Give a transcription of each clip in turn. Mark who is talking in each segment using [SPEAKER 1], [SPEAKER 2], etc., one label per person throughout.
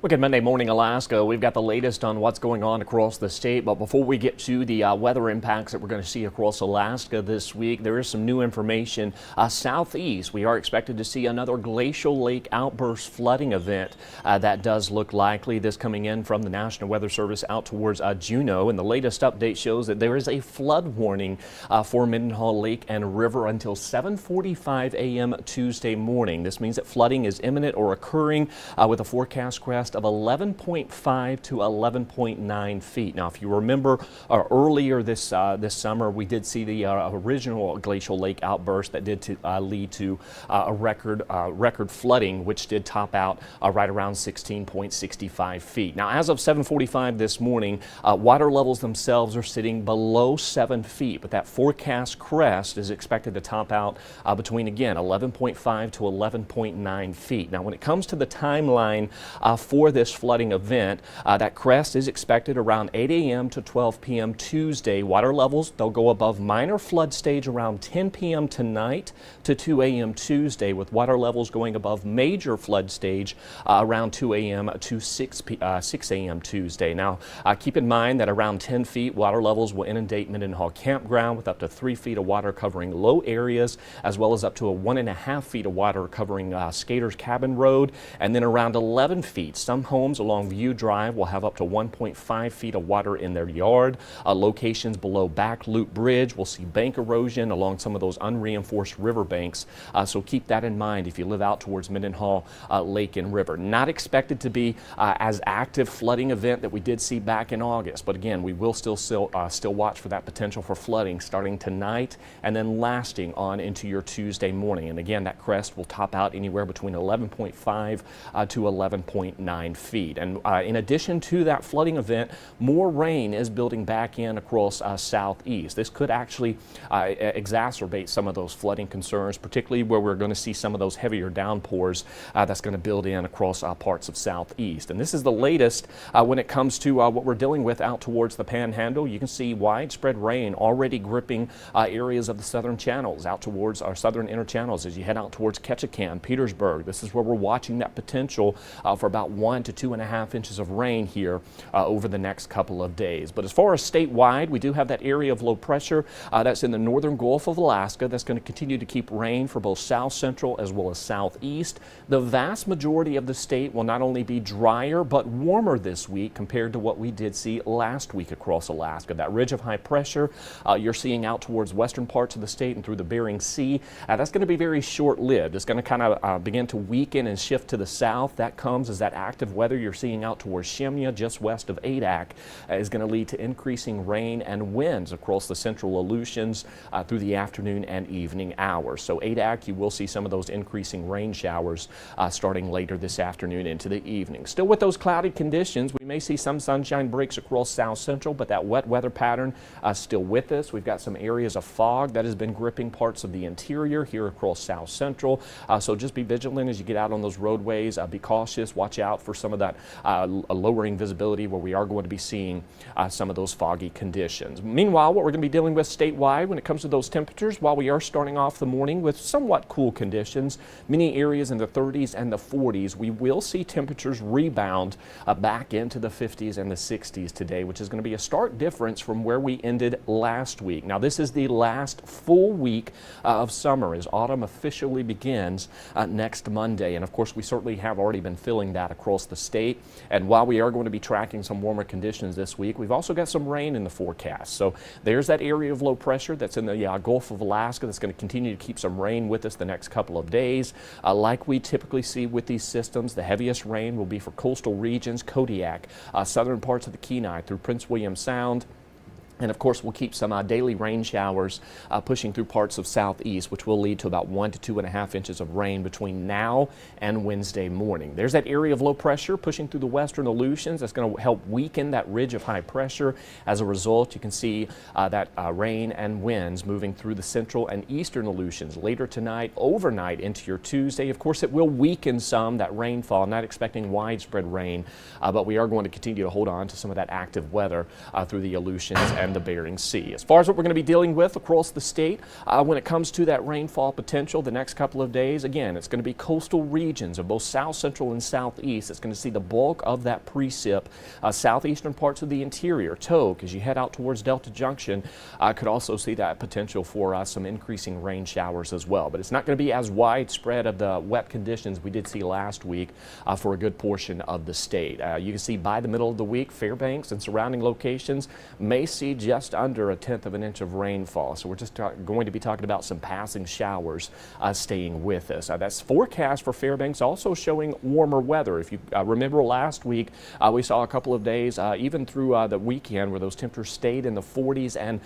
[SPEAKER 1] Look at Monday Morning Alaska. We've got the latest on what's going on across the state. But before we get to the weather impacts that we're going to see across Alaska this week, there is some new information. Southeast, we are expected to see another glacial lake outburst flooding event. That does look likely. This coming in from the National Weather Service out towards Juneau. And the latest update shows that there is a flood warning for Mendenhall Lake and River until 7:45 a.m. Tuesday morning. This means that flooding is imminent or occurring with a forecast crest of 11.5 to 11.9 feet. Now, if you remember earlier this summer, we did see the original glacial lake outburst that did lead to a record flooding, which did top out right around 16.65 feet. Now, as of 7:45 this morning, water levels themselves are sitting below 7 feet, but that forecast crest is expected to top out between, again, 11.5 to 11.9 feet. Now, when it comes to the timeline for this flooding event, that crest is expected around 8 a.m. to 12 p.m. Tuesday. Water levels, they'll go above minor flood stage around 10 p.m. tonight to 2 a.m. Tuesday, with water levels going above major flood stage around 2 a.m. to 6 a.m. Tuesday. Now, keep in mind that around 10 feet, water levels will inundate Mendenhall Campground, with up to 3 feet of water covering low areas, as well as up to 1.5 feet of water covering Skaters Cabin Road, and then around 11 feet. Some homes along View Drive will have up to 1.5 feet of water in their yard. Locations below Back Loop Bridge will see bank erosion along some of those unreinforced river banks. So keep that in mind if you live out towards Mendenhall Lake and River. Not expected to be as active flooding event that we did see back in August, but again, we will still watch for that potential for flooding starting tonight and then lasting on into your Tuesday morning. And again, that crest will top out anywhere between 11.5 to 11.9 feet. And in addition to that flooding event, more rain is building back in across southeast. This could actually exacerbate some of those flooding concerns, particularly where we're going to see some of those heavier downpours that's going to build in across parts of southeast. And this is the latest when it comes to what we're dealing with out towards the Panhandle. You can see widespread rain already gripping areas of the southern channels out towards our southern inner channels as you head out towards Ketchikan, Petersburg. This is where we're watching that potential for about 1 to 2.5 inches of rain here over the next couple of days. But as far as statewide, we do have that area of low pressure that's in the northern Gulf of Alaska that's going to continue to keep rain for both south central as well as southeast. The vast majority of the state will not only be drier but warmer this week compared to what we did see last week across Alaska. That ridge of high pressure you're seeing out towards western parts of the state and through the Bering Sea, that's going to be very short-lived. It's going to kind of begin to weaken and shift to the south. That comes as that active weather you're seeing out towards Shemya, just west of Adak, is going to lead to increasing rain and winds across the central Aleutians through the afternoon and evening hours. So Adak, you will see some of those increasing rain showers starting later this afternoon into the evening. Still with those cloudy conditions, we may see some sunshine breaks across south central, but that wet weather pattern still with us. We've got some areas of fog that has been gripping parts of the interior here across south central. So just be vigilant as you get out on those roadways. Be cautious. Watch out for some of that lowering visibility where we are going to be seeing some of those foggy conditions. Meanwhile, what we're going to be dealing with statewide when it comes to those temperatures, while we are starting off the morning with somewhat cool conditions, many areas in the 30s and the 40s, we will see temperatures rebound back into the 50s and the 60s today, which is going to be a stark difference from where we ended last week. Now, this is the last full week of summer as autumn officially begins next Monday. And of course, we certainly have already been feeling that across the state. And while we are going to be tracking some warmer conditions this week, we've also got some rain in the forecast. So there's that area of low pressure that's in the Gulf of Alaska that's going to continue to keep some rain with us the next couple of days. Like we typically see with these systems, the heaviest rain will be for coastal regions, Kodiak, southern parts of the Kenai through Prince William Sound. And of course, we'll keep some daily rain showers pushing through parts of southeast, which will lead to about 1 to 2.5 inches of rain between now and Wednesday morning. There's that area of low pressure pushing through the western Aleutians. That's going to help weaken that ridge of high pressure. As a result, you can see that rain and winds moving through the central and eastern Aleutians later tonight, overnight into your Tuesday. Of course, it will weaken some, that rainfall. Not expecting widespread rain, but we are going to continue to hold on to some of that active weather through the Aleutians and the Bering Sea. As far as what we're going to be dealing with across the state, when it comes to that rainfall potential the next couple of days, again, it's going to be coastal regions of both south central and southeast. It's going to see the bulk of that precip. Southeastern parts of the interior, Toke, as you head out towards Delta Junction, could also see that potential for some increasing rain showers as well. But it's not going to be as widespread of the wet conditions we did see last week for a good portion of the state. You can see by the middle of the week, Fairbanks and surrounding locations may see just under 1/10 of an inch of rainfall. So we're just going to be talking about some passing showers staying with us. That's forecast for Fairbanks, also showing warmer weather. If you remember last week, we saw a couple of days, even through the weekend, where those temperatures stayed in the 40s and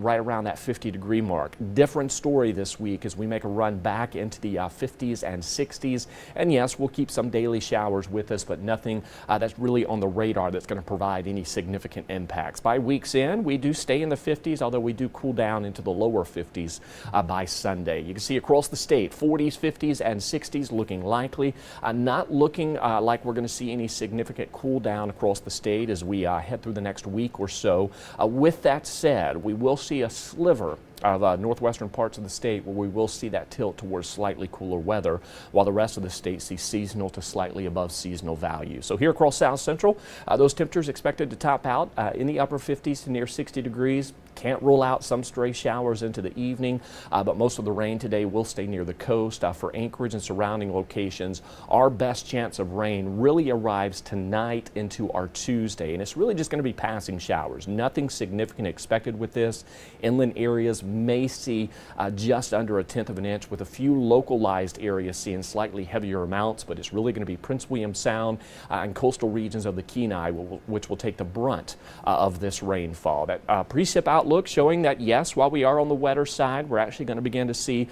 [SPEAKER 1] right around that 50-degree mark. Different story this week as we make a run back into the 50s and 60s. And yes, we'll keep some daily showers with us, but nothing that's really on the radar that's going to provide any significant impacts. By week's end, we do stay in the 50s, although we do cool down into the lower 50s by Sunday. You can see across the state, 40s, 50s, and 60s looking likely. Not looking like we're going to see any significant cool down across the state as we head through the next week or so. With that said, we will see a sliver of northwestern parts of the state where we will see that tilt towards slightly cooler weather, while the rest of the state sees seasonal to slightly above seasonal values. So here across south central, those temperatures expected to top out in the upper 50s to near 60 degrees. Can't rule out some stray showers into the evening, but most of the rain today will stay near the coast. For Anchorage and surrounding locations, our best chance of rain really arrives tonight into our Tuesday, and it's really just going to be passing showers. Nothing significant expected with this. Inland areas may see just under 1/10 of an inch, with a few localized areas seeing slightly heavier amounts, but it's really going to be Prince William Sound and coastal regions of the Kenai which will take the brunt of this rainfall. That precip outlook showing that yes, while we are on the wetter side, we're actually going to begin to see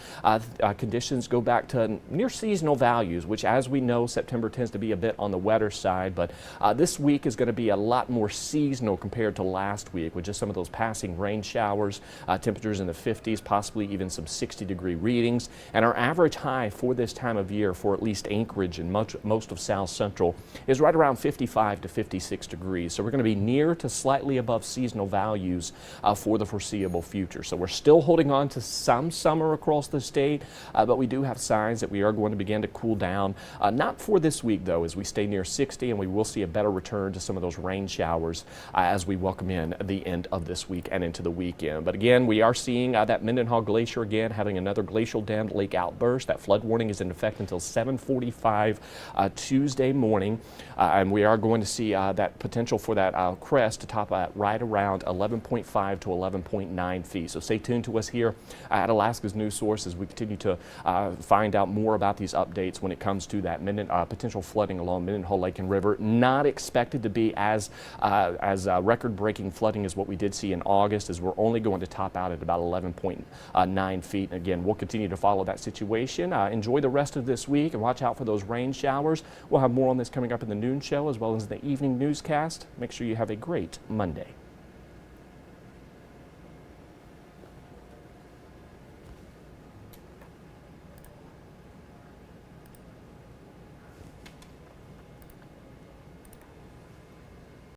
[SPEAKER 1] conditions go back to near seasonal values, which, as we know, September tends to be a bit on the wetter side, but this week is going to be a lot more seasonal compared to last week, with just some of those passing rain showers, temperatures in the 50s, possibly even some 60-degree readings. And our average high for this time of year for at least Anchorage and most of South Central is right around 55 to 56 degrees. So we're going to be near to slightly above seasonal values for the foreseeable future. So we're still holding on to some summer across the state, but we do have signs that we are going to begin to cool down. Not for this week, though, as we stay near 60, and we will see a better return to some of those rain showers as we welcome in the end of this week and into the weekend. But again, we are seeing that Mendenhall Glacier again having another glacial dammed lake outburst. That flood warning is in effect until 7:45 Tuesday morning, and we are going to see that potential for that crest to top at right around 11.5 to 11.9 feet. So stay tuned to us here at Alaska's News Source as we continue to find out more about these updates when it comes to that potential flooding along Mendenhall Lake and River. Not expected to be as record-breaking flooding as what we did see in August, as we're only going to top out at about 11.9 feet. And again, we'll continue to follow that situation. Enjoy the rest of this week and watch out for those rain showers. We'll have more on this coming up in the noon show as well as the evening newscast. Make sure you have a great Monday.